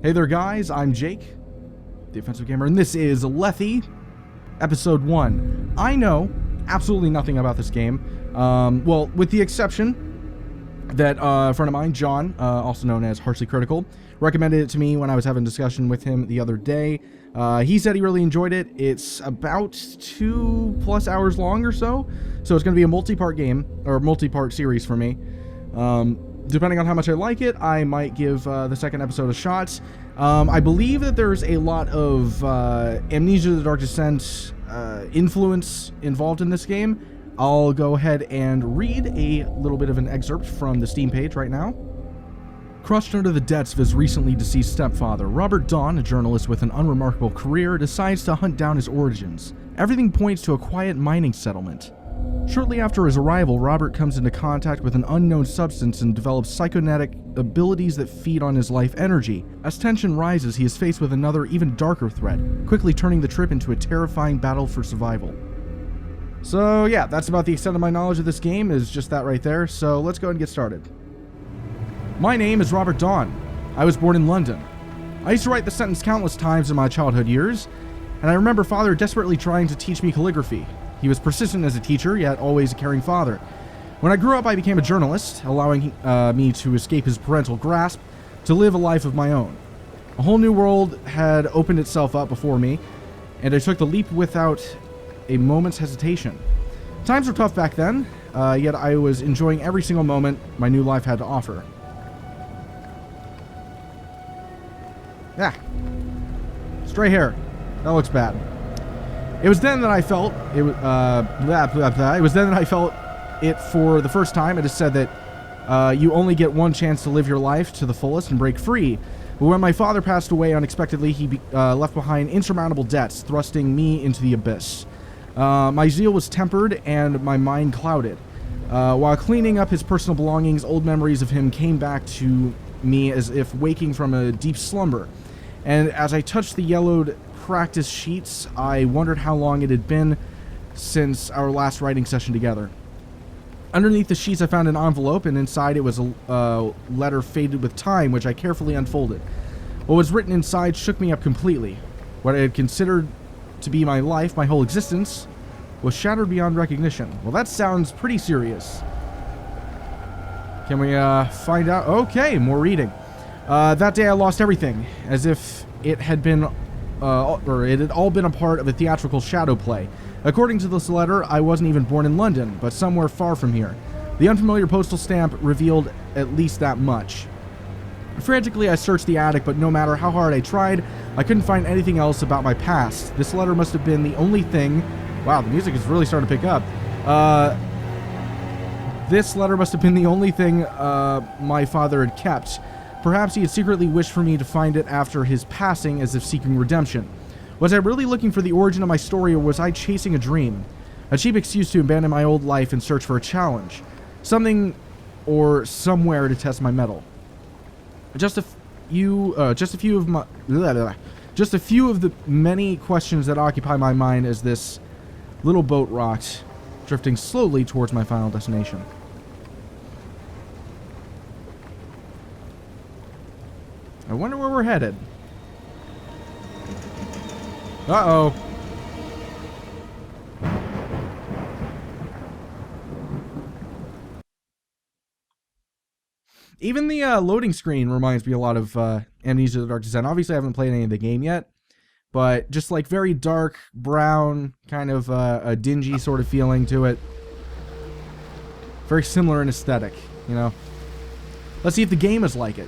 Hey there guys, I'm Jake, the Offensive Gamer, and this is Lethe, Episode 1. I know absolutely nothing about this game, well, with the exception that a friend of mine, John, also known as Harshly Critical, recommended it to me when I was having a discussion with him the other day. He said he really enjoyed it. It's about 2+ hours long or so it's going to be a multi-part game, or multi-part series for me. Depending on how much I like it, I might give the second episode a shot. I believe that there's a lot of Amnesia: The Dark Descent influence involved in this game. I'll go ahead and read a little bit of an excerpt from the Steam page right now. Crushed under the debts of his recently deceased stepfather, Robert Dawn, a journalist with an unremarkable career, decides to hunt down his origins. Everything points to a quiet mining settlement. Shortly after his arrival, Robert comes into contact with an unknown substance and develops psychokinetic abilities that feed on his life energy. As tension rises, he is faced with another, even darker threat, quickly turning the trip into a terrifying battle for survival. So yeah, that's about the extent of my knowledge of this game, is just that right there, so let's go ahead and get started. My name is Robert Dawn. I was born in London. I used to write the sentence countless times in my childhood years, and I remember Father desperately trying to teach me calligraphy. He was persistent as a teacher, yet always a caring father. When I grew up, I became a journalist, allowing me to escape his parental grasp, to live a life of my own. A whole new world had opened itself up before me, and I took the leap without a moment's hesitation. Times were tough back then, yet I was enjoying every single moment my new life had to offer. Ah, stray hair. That looks bad. It was then that I felt it. It was then that I felt it for the first time. It is said that you only get one chance to live your life to the fullest and break free. But when my father passed away unexpectedly, he left behind insurmountable debts, thrusting me into the abyss. My zeal was tempered and my mind clouded. While cleaning up his personal belongings, old memories of him came back to me as if waking from a deep slumber. And as I touched the yellowed practice sheets, I wondered how long it had been since our last writing session together. Underneath the sheets I found an envelope, and inside it was a letter faded with time, which I carefully unfolded. What was written inside shook me up completely. What I had considered to be my life, my whole existence, was shattered beyond recognition. Well, that sounds pretty serious. Can we find out? Okay, more reading. That day I lost everything, as if it had been it had all been a part of a theatrical shadow play. According to this letter, I wasn't even born in London, but somewhere far from here. The unfamiliar postal stamp revealed at least that much. Frantically, I searched the attic, but no matter how hard I tried, I couldn't find anything else about my past. This letter must have been the only thing... Wow, the music is really starting to pick up. This letter must have been the only thing my father had kept. Perhaps he had secretly wished for me to find it after his passing, as if seeking redemption. Was I really looking for the origin of my story, or was I chasing a dream? A cheap excuse to abandon my old life and search for a challenge. Something or somewhere to test my mettle. Just a few of the many questions that occupy my mind as this little boat rocked, drifting slowly towards my final destination. I wonder where we're headed. Uh-oh. Even the loading screen reminds me a lot of Amnesia: The Dark Descent. Obviously, I haven't played any of the game yet, but just like very dark, brown, kind of a dingy sort of feeling to it. Very similar in aesthetic, you know. Let's see if the game is like it.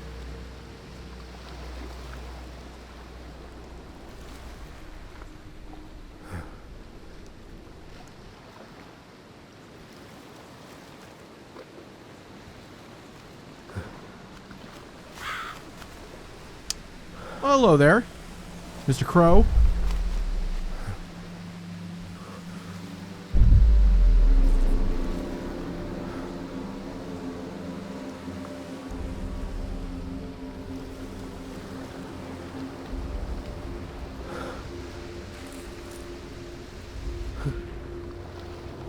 Hello there, Mr. Crow.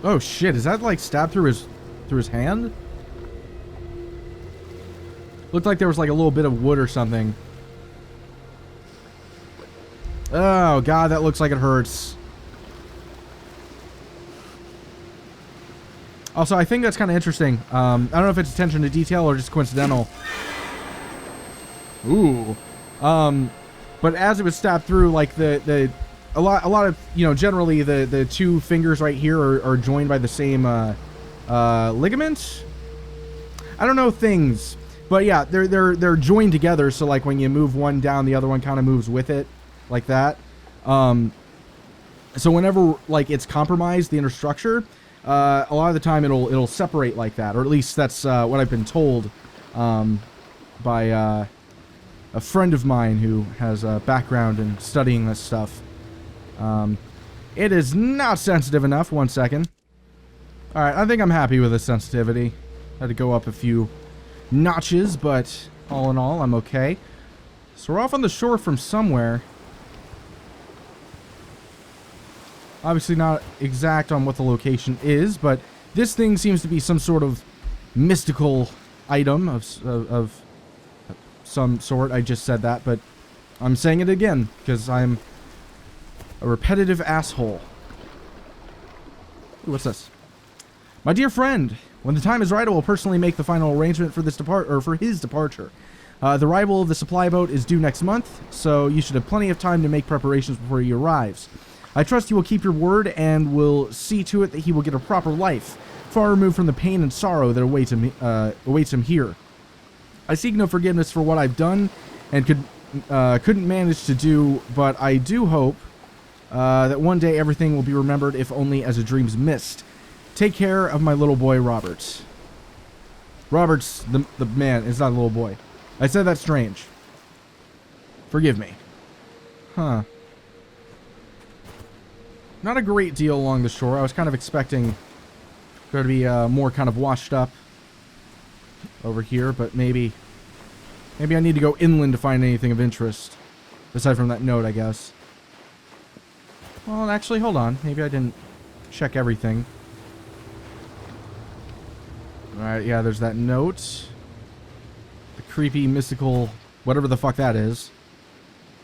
Oh shit, is that like stabbed through his hand? Looked like there was like a little bit of wood or something Oh, God, that looks like it hurts. Also, I think that's kind of interesting. I don't know if it's attention to detail or just coincidental. Ooh. But as it was stabbed through, like, a lot of, you know, generally the two fingers right here are joined by the same, ligament? I don't know things. But yeah, they're joined together, so like when you move one down, the other one kind of moves with it, like that. So whenever like it's compromised, the inner structure, a lot of the time it'll separate like that, or at least that's what I've been told by a friend of mine who has a background in studying this stuff. It is not sensitive enough. 1 second. All right, I think I'm happy with the sensitivity. Had to go up a few notches, but all in all, I'm okay. So we're off on the shore from somewhere. Obviously not exact on what the location is, but this thing seems to be some sort of mystical item of some sort. I just said that, but I'm saying it again because I'm a repetitive asshole. Ooh, what's this? My dear friend, when the time is right, I will personally make the final arrangement for this for his departure. The arrival of the supply boat is due next month, so you should have plenty of time to make preparations before he arrives. I trust you will keep your word and will see to it that he will get a proper life, far removed from the pain and sorrow that awaits him here. I seek no forgiveness for what I've done and couldn't manage to do, but I do hope that one day everything will be remembered, if only as a dream's mist. Take care of my little boy, Robert. Robert's the man. It's not a little boy. I said that strange. Forgive me. Huh. Not a great deal along the shore. I was kind of expecting there to be more kind of washed up over here, but maybe I need to go inland to find anything of interest. Aside from that note, I guess. Well, actually, hold on. Maybe I didn't check everything. Alright, yeah, there's that note. The creepy, mystical, whatever the fuck that is.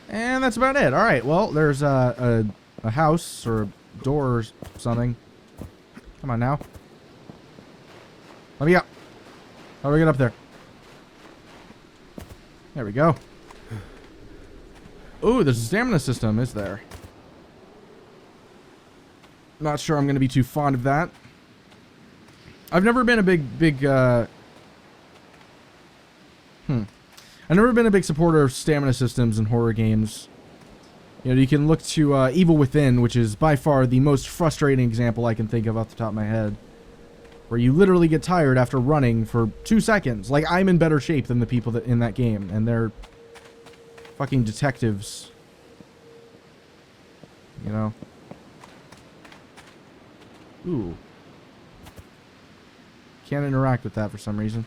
And that's about it. Alright, well, there's a house or a door or something. Come on now. Let me out. How do we get up there? There we go. Ooh, there's a stamina system, is there? Not sure I'm going to be too fond of that. I've never been a big I've never been a big supporter of stamina systems in horror games. You know, you can look to Evil Within, which is by far the most frustrating example I can think of off the top of my head. Where you literally get tired after running for 2 seconds. Like, I'm in better shape than the people that in that game, and they're fucking detectives. You know? Ooh. Can't interact with that for some reason.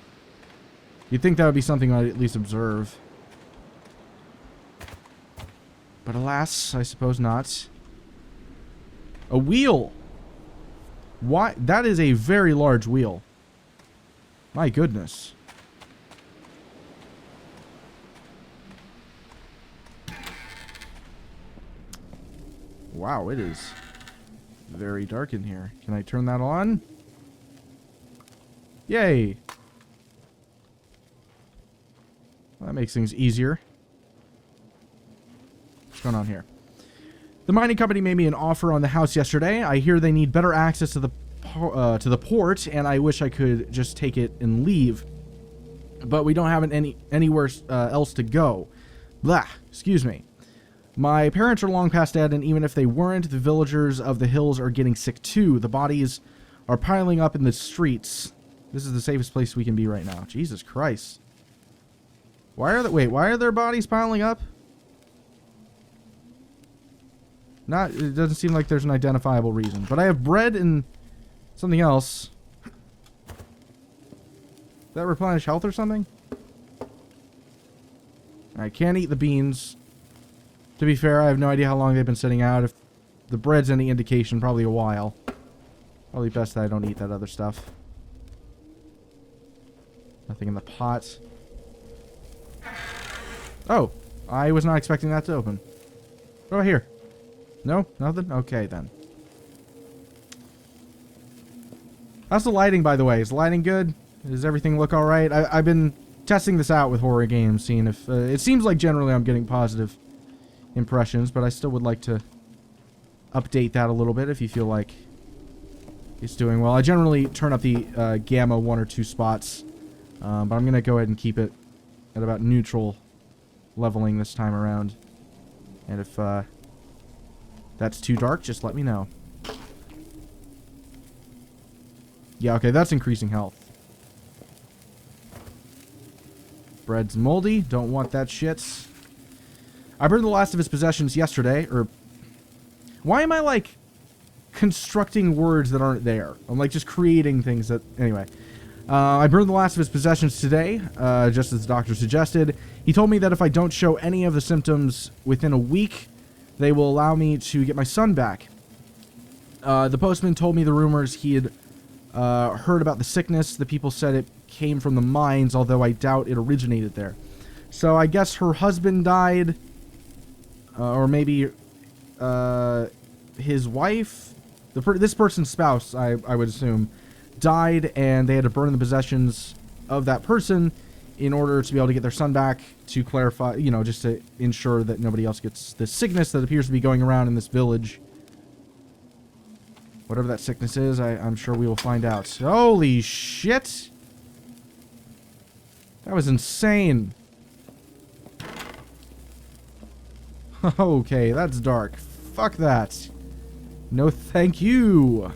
You'd think that would be something I'd at least observe. But alas, I suppose not. A wheel! Why? That is a very large wheel. My goodness. Wow, it is very dark in here. Can I turn that on? Yay! Well, that makes things easier. What's going on here? The mining company made me an offer on the house yesterday. I hear they need better access to the port, and I wish I could just take it and leave. But we don't have anywhere else to go. Blah, excuse me. My parents are long past dead, and even if they weren't, the villagers of the hills are getting sick too. The bodies are piling up in the streets. This is the safest place we can be right now. Jesus Christ. Why are their bodies piling up? It doesn't seem like there's an identifiable reason. But I have bread and something else. Does that replenish health or something? I can't eat the beans. To be fair, I have no idea how long they've been sitting out. If the bread's any indication, probably a while. Probably best that I don't eat that other stuff. Nothing in the pot. Oh, I was not expecting that to open. What about here? No? Nothing? Okay, then. How's the lighting, by the way? Is the lighting good? Does everything look alright? I've been testing this out with horror games, seeing if... it seems like generally I'm getting positive impressions, but I still would like to update that a little bit if you feel like it's doing well. I generally turn up the gamma 1 or 2 spots, but I'm going to go ahead and keep it at about neutral leveling this time around. And if that's too dark, just let me know. Yeah, okay, that's increasing health. Bread's moldy. Don't want that shit. I burned the last of his possessions yesterday, or... Why am I, like, constructing words that aren't there? I'm, like, just creating things that... Anyway. I burned the last of his possessions today, just as the doctor suggested. He told me that if I don't show any of the symptoms within a week, they will allow me to get my son back. The postman told me the rumors he had heard about the sickness. The people said it came from the mines, although I doubt it originated there. So I guess her husband died, or maybe his wife, this person's spouse, I would assume, died, and they had to burn the possessions of that person in order to be able to get their son back, to clarify, you know, just to ensure that nobody else gets this sickness that appears to be going around in this village. Whatever that sickness is, I'm sure we will find out. Holy shit! That was insane. Okay, that's dark. Fuck that. No thank you.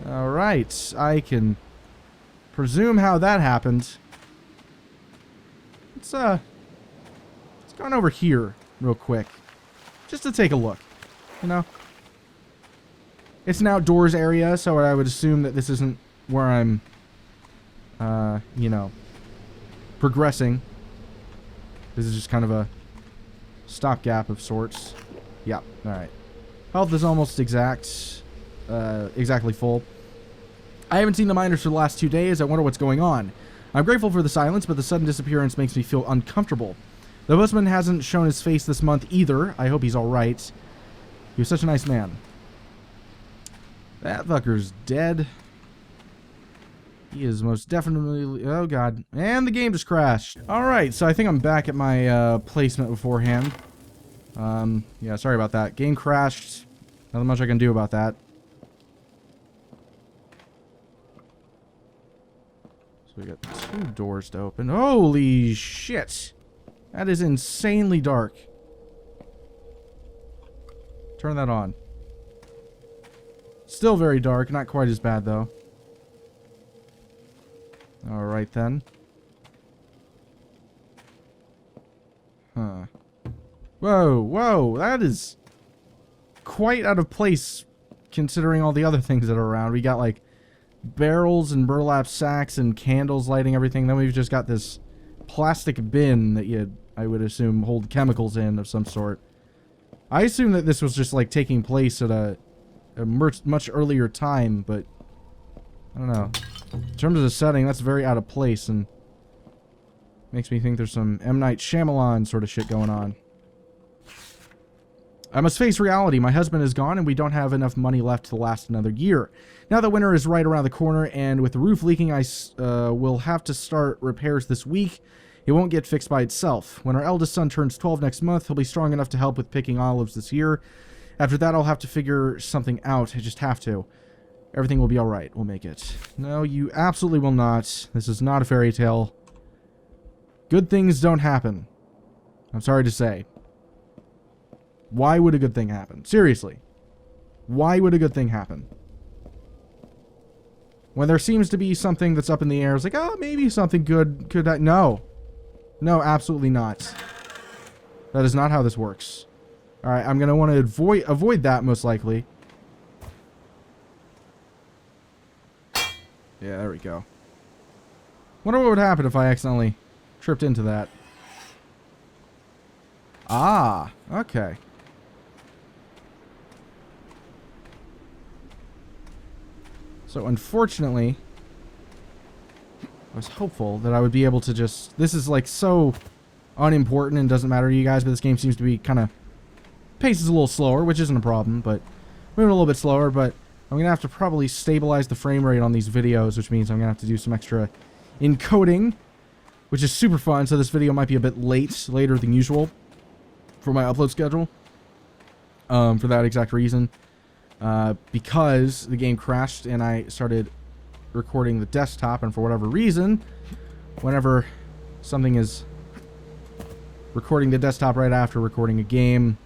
Alright, I can presume how that happened. Let's go on over here real quick. Just to take a look. You know? It's an outdoors area, so I would assume that this isn't where I'm, you know, progressing. This is just kind of a stopgap of sorts. Yep, alright. Health is almost exactly full. I haven't seen the miners for the last 2 days. I wonder what's going on. I'm grateful for the silence, but the sudden disappearance makes me feel uncomfortable. The postman hasn't shown his face this month either. I hope he's alright. He was such a nice man. That fucker's dead. He is most definitely... Oh, God. And the game just crashed. Alright, so I think I'm back at my placement beforehand. Yeah, sorry about that. Game crashed. Nothing much I can do about that. So we got 2 doors to open. Holy shit! That is insanely dark. Turn that on. Still very dark. Not quite as bad, though. Alright, then. Huh. Whoa, whoa. That is quite out of place, considering all the other things that are around. We got, like, barrels and burlap sacks and candles lighting everything. Then we've just got this plastic bin that I would assume, hold chemicals in of some sort. I assume that this was just, like, taking place at a much earlier time, but I don't know. In terms of the setting, that's very out of place, and makes me think there's some M. Night Shyamalan sort of shit going on. I must face reality. My husband is gone, and we don't have enough money left to last another year. Now that winter is right around the corner, and with the roof leaking, I will have to start repairs this week. It won't get fixed by itself. When our eldest son turns 12 next month, he'll be strong enough to help with picking olives this year. After that, I'll have to figure something out. I just have to. Everything will be alright. We'll make it. No, you absolutely will not. This is not a fairy tale. Good things don't happen. I'm sorry to say. Why would a good thing happen? Seriously. Why would a good thing happen? When there seems to be something that's up in the air, it's like, oh, maybe something good could... No. No, absolutely not. That is not how this works. Alright, I'm going to want to avoid that, most likely. Yeah, there we go. Wonder what would happen if I accidentally tripped into that. Ah, okay. So, unfortunately, I was hopeful that I would be able to just... This is, like, so unimportant and doesn't matter to you guys, but this game seems to be kind of... Pace is a little slower, which isn't a problem, but... Moving a little bit slower, but I'm going to have to probably stabilize the frame rate on these videos, which means I'm going to have to do some extra encoding, which is super fun, so this video might be a bit later than usual for my upload schedule, for that exact reason, because the game crashed and I started recording the desktop, and for whatever reason, whenever something is recording the desktop right after recording a game,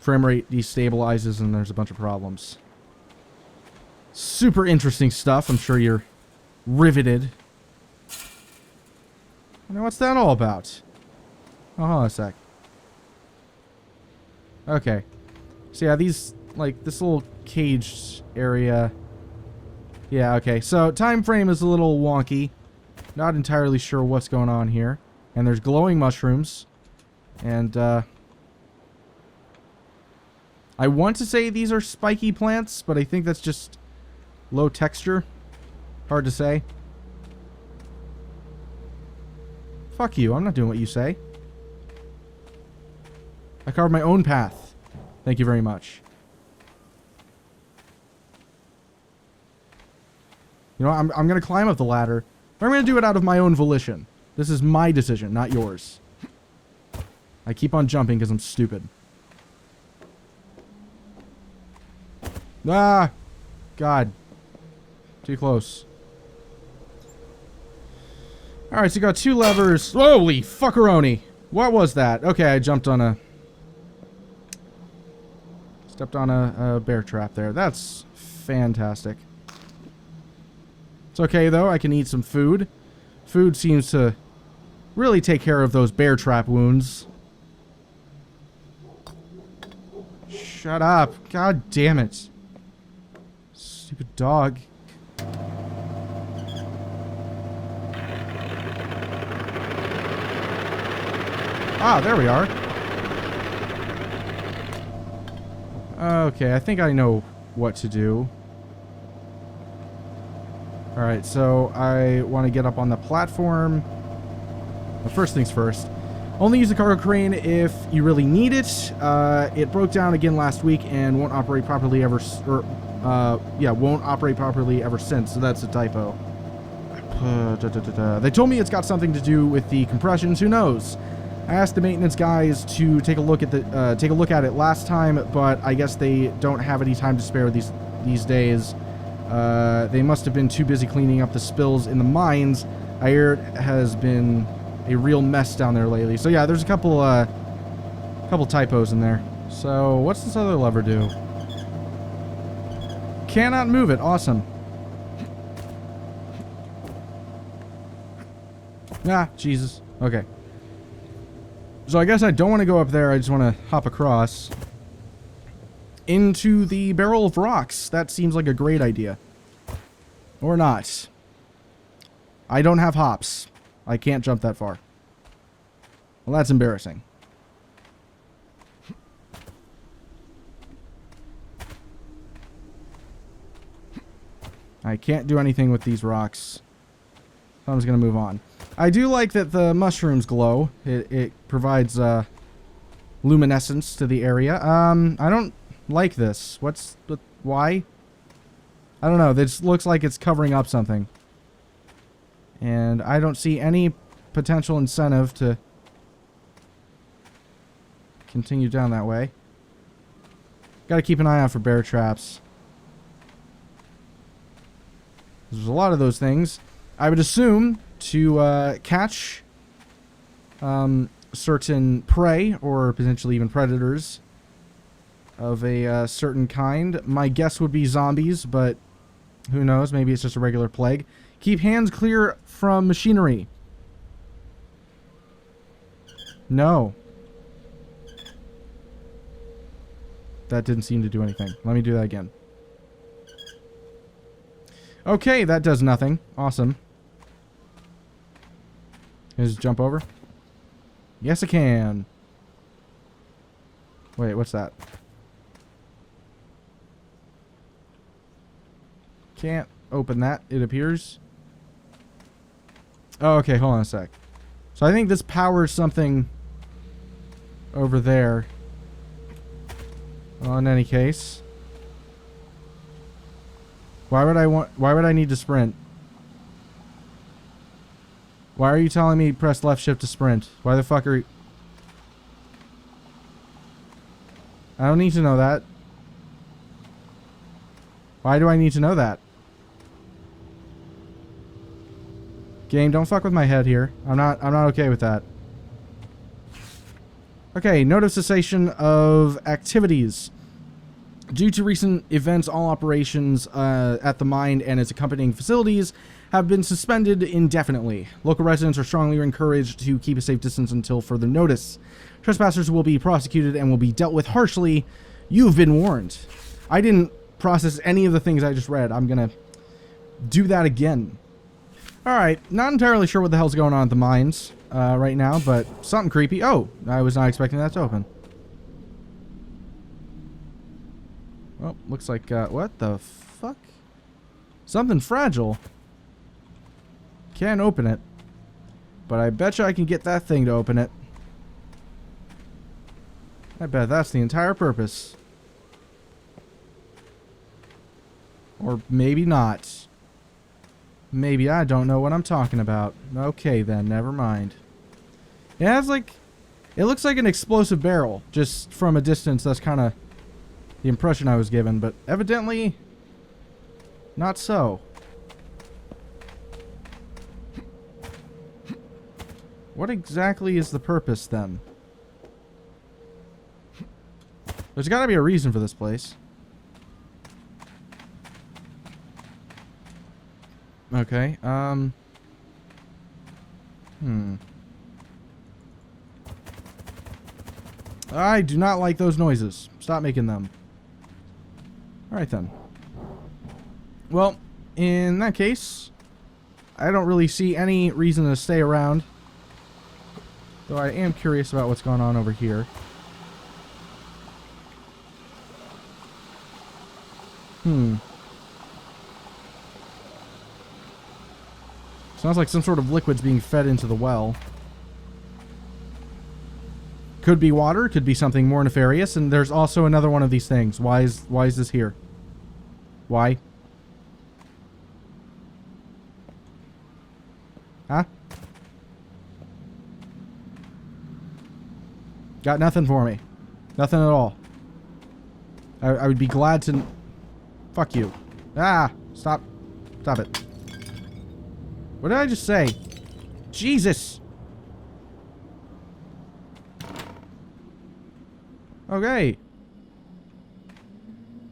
frame rate destabilizes and there's a bunch of problems. Super interesting stuff. I'm sure you're riveted. Now, what's that all about? Oh, hold on a sec. Okay. So yeah, these, like, this little caged area. Yeah, okay. So time frame is a little wonky. Not entirely sure what's going on here. And there's glowing mushrooms. And, I want to say these are spiky plants, but I think that's just low texture. Hard to say. Fuck you, I'm not doing what you say. I carved my own path. Thank you very much. You know, I'm going to climb up the ladder. But I'm going to do it out of my own volition. This is my decision, not yours. I keep on jumping because I'm stupid. Ah! God. Too close. Alright, so you got two levers. Holy fuckeroni! What was that? Okay, I jumped on a... Stepped on a bear trap there. That's fantastic. It's okay, though. I can eat some food. Food seems to really take care of those bear trap wounds. Shut up. God damn it. Stupid dog. Ah, there we are. Okay, I think I know what to do. Alright, so I want to get up on the platform. Well, first things first. Only use the cargo crane if you really need it. It broke down again last week and won't operate properly ever... won't operate properly ever since, so that's a typo. They told me it's got something to do with the compressions. Who knows? I asked the maintenance guys to take a look at it last time, but I guess they don't have any time to spare these days. They must have been too busy cleaning up the spills in the mines. I hear it has been a real mess down there lately. So yeah, there's a couple typos in there. So what's this other lever do? Cannot move it. Awesome. Ah, Jesus. Okay. So I guess I don't want to go up there. I just want to hop across into the barrel of rocks. That seems like a great idea. Or not. I don't have hops. I can't jump that far. Well, that's embarrassing. I can't do anything with these rocks. So I'm just going to move on. I do like that the mushrooms glow. It provides luminescence to the area. I don't like this. Why? I don't know. This looks like it's covering up something. And I don't see any potential incentive to continue down that way. Gotta keep an eye out for bear traps. There's a lot of those things. I would assume to catch certain prey, or potentially even predators of a certain kind. My guess would be zombies, but who knows? Maybe it's just a regular plague. Keep hands clear from machinery. No. That didn't seem to do anything. Let me do that again. Okay, that does nothing. Awesome. Can I just jump over? Yes, I can. Wait, what's that? Can't open that, it appears. Oh, okay, hold on a sec. So I think this powers something over there. Well, in any case. Why would I need to sprint? Why are you telling me press left shift to sprint? Why the fuck are you... I don't need to know that. Why do I need to know that? Game, don't fuck with my head here. I'm not okay with that. Okay, note of cessation of activities. Due to recent events, all operations at the mine and its accompanying facilities have been suspended indefinitely. Local residents are strongly encouraged to keep a safe distance until further notice. Trespassers will be prosecuted and will be dealt with harshly. You've been warned. I didn't process any of the things I just read. I'm gonna do that again. Alright, not entirely sure what the hell's going on at the mines right now, but something creepy. Oh, I was not expecting that to open. Well, looks like, what the fuck? Something fragile. Can't open it. But I betcha I can get that thing to open it. I bet that's the entire purpose. Or maybe not. Maybe I don't know what I'm talking about. Okay then, never mind. Yeah, it's like... It looks like an explosive barrel. Just from a distance, that's kind of the impression I was given. But evidently... not so. What exactly is the purpose then? There's got to be a reason for this place. Okay, I do not like those noises. Stop making them. Alright then. Well, in that case, I don't really see any reason to stay around. Though I am curious about what's going on over here. Sounds like some sort of liquid's being fed into the well. Could be water, could be something more nefarious, and there's also another one of these things. Why is this here? Why? Huh? Got nothing for me. Nothing at all. I would be glad to... Fuck you. Ah! Stop. Stop it. What did I just say? Jesus! Okay.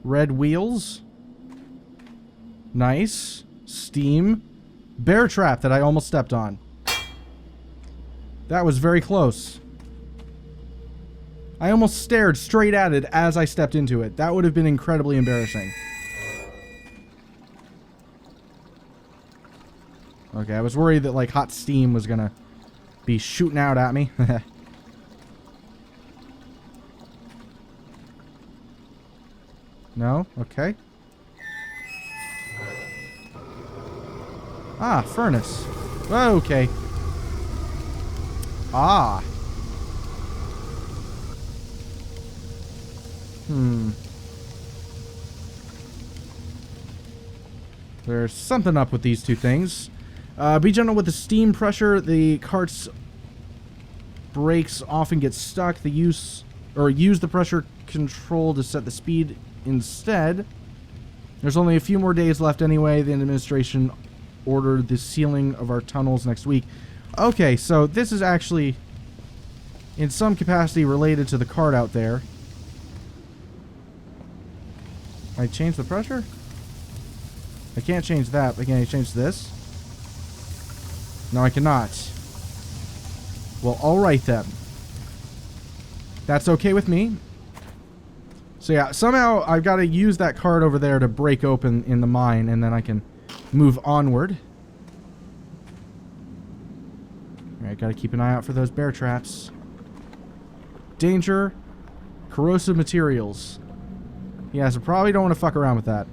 Red wheels. Nice. Steam. Bear trap that I almost stepped on. That was very close. I almost stared straight at it as I stepped into it. That would have been incredibly embarrassing. Okay, I was worried that, like, hot steam was gonna be shooting out at me. No? Okay. Ah, furnace. Okay. Ah. There's something up with these two things. Be gentle with the steam pressure. The cart's brakes often get stuck. Use the pressure control to set the speed instead. There's only a few more days left anyway. The administration ordered the sealing of our tunnels next week. Okay, so this is actually in some capacity related to the cart out there. I change the pressure? I can't change that, but can I change this? No, I cannot. Well, alright then. That's okay with me. So yeah, somehow I've got to use that card over there to break open in the mine, and then I can move onward. Alright, gotta keep an eye out for those bear traps. Danger. Corrosive materials. Yeah, so probably don't want to fuck around with that.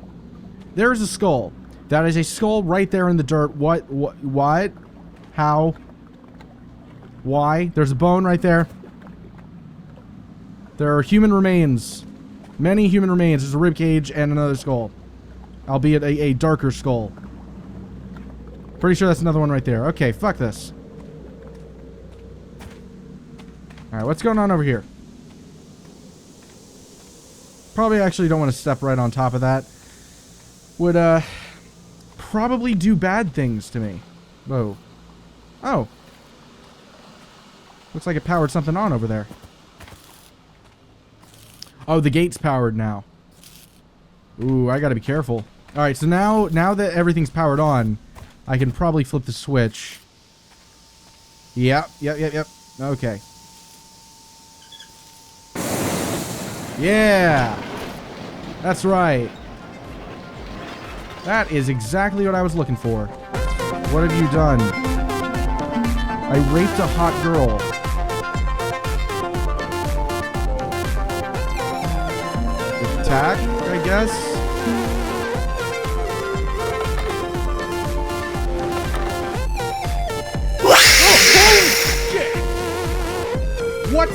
There's a skull. That is a skull right there in the dirt. What? How? Why? There's a bone right there. There are human remains. Many human remains. There's a ribcage and another skull. Albeit a darker skull. Pretty sure that's another one right there. Okay, fuck this. Alright, what's going on over here? Probably actually don't want to step right on top of that. Would, probably do bad things to me. Whoa. Oh. Looks like it powered something on over there. Oh, the gate's powered now. Ooh, I gotta be careful. Alright, so now that everything's powered on, I can probably flip the switch. Yep. Okay. Yeah! That's right. That is exactly what I was looking for. What have you done? I raped a hot girl. Attack, I guess? Oh, shit! What?